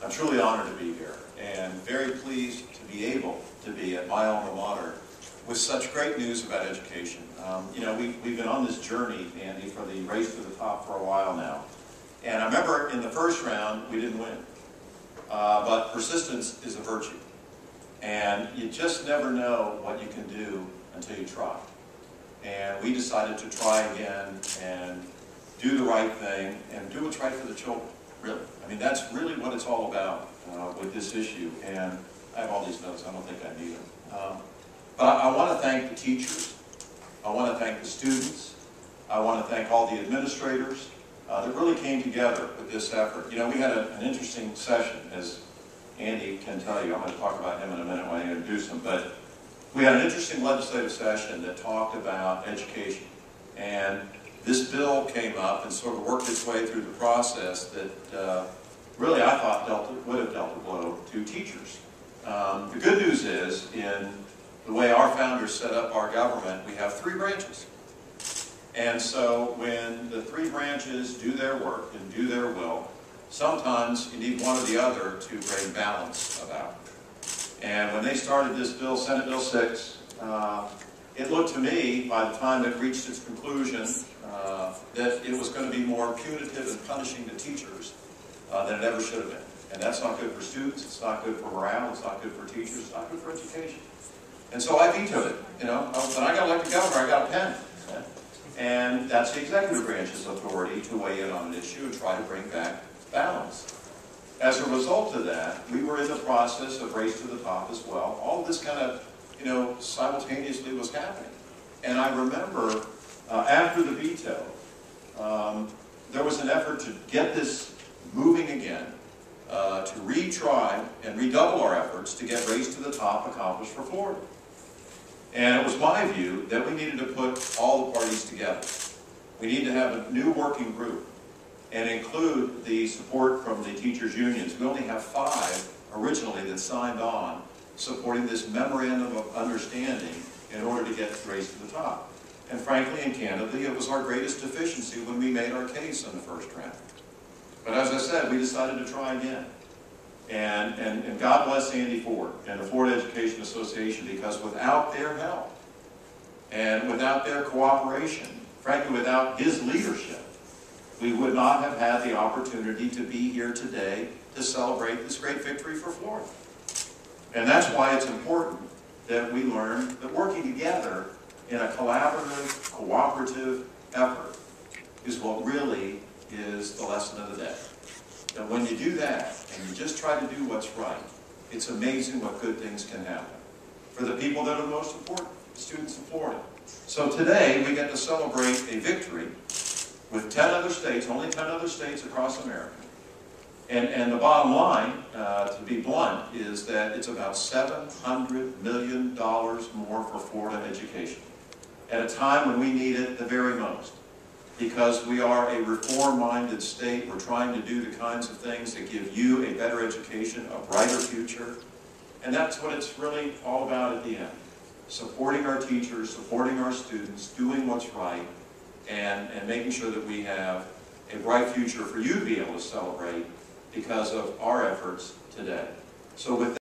I'm truly honored to be here and very pleased to be able to be at my alma mater with such great news about education. You know, we've been on this journey, Andy, for the race to the top for a while now. And I remember in the first round, we didn't win. But persistence is a virtue. And you just never know what you can do until you try. And we decided to try again and do the right thing and do what's right for the children, really. I mean, that's really what it's all about with this issue. And I have all these notes. I don't think I need them. But I want to thank the teachers. I want to thank the students. I want to thank all the administrators that really came together with this effort. You know, we had an interesting session, as Andy can tell you. I'm going to talk about him in a minute when I introduce him. But we had an interesting legislative session that talked about education. And this bill came up and sort of worked its way through the process that really I thought would have dealt a blow to teachers. The good news is, in the way our founders set up our government, we have 3 branches. And so when the 3 branches do their work and do their will, sometimes you need one or the other to bring balance about. And when they started this bill, Senate Bill 6, it looked to me, by the time it reached its conclusion, that it was going to be more punitive and punishing to teachers than it ever should have been. And that's not good for students, it's not good for morale, it's not good for teachers, it's not good for education. And so I vetoed it, you know. When I got elected governor, I got a pen. And that's the executive branch's authority to weigh in on an issue and try to bring back balance. As a result of that, we were in the process of race to the top as well. All of this kind of, you know, simultaneously was happening. And I remember after the veto, there was an effort to get this moving again, to retry and redouble our efforts to get race to the top accomplished for Florida. And it was my view that we needed to put all the parties together. We need to have a new working group and include the support from the teachers' unions. We only have 5 originally that signed on supporting this memorandum of understanding in order to get race to the top. And frankly and candidly, it was our greatest deficiency when we made our case in the first round. But as I said, we decided to try again. And God bless Andy Ford and the Florida Education Association, because without their help and without their cooperation, frankly without his leadership, we would not have had the opportunity to be here today to celebrate this great victory for Florida. And that's why it's important that we learn that working together in a collaborative, cooperative effort is what really is the lesson of the day. That when you do that, and you just try to do what's right, it's amazing what good things can happen for the people that are most important, the students of Florida. So today, we get to celebrate a victory with 10 other states, only 10 other states across America. And the bottom line, to be blunt, is that it's about $700 million more for Florida education at a time when we need it the very most. Because we are a reform-minded state, we're trying to do the kinds of things that give you a better education, a brighter future. And that's what it's really all about at the end. Supporting our teachers, supporting our students, doing what's right, and making sure that we have a bright future for you to be able to celebrate because of our efforts today. So with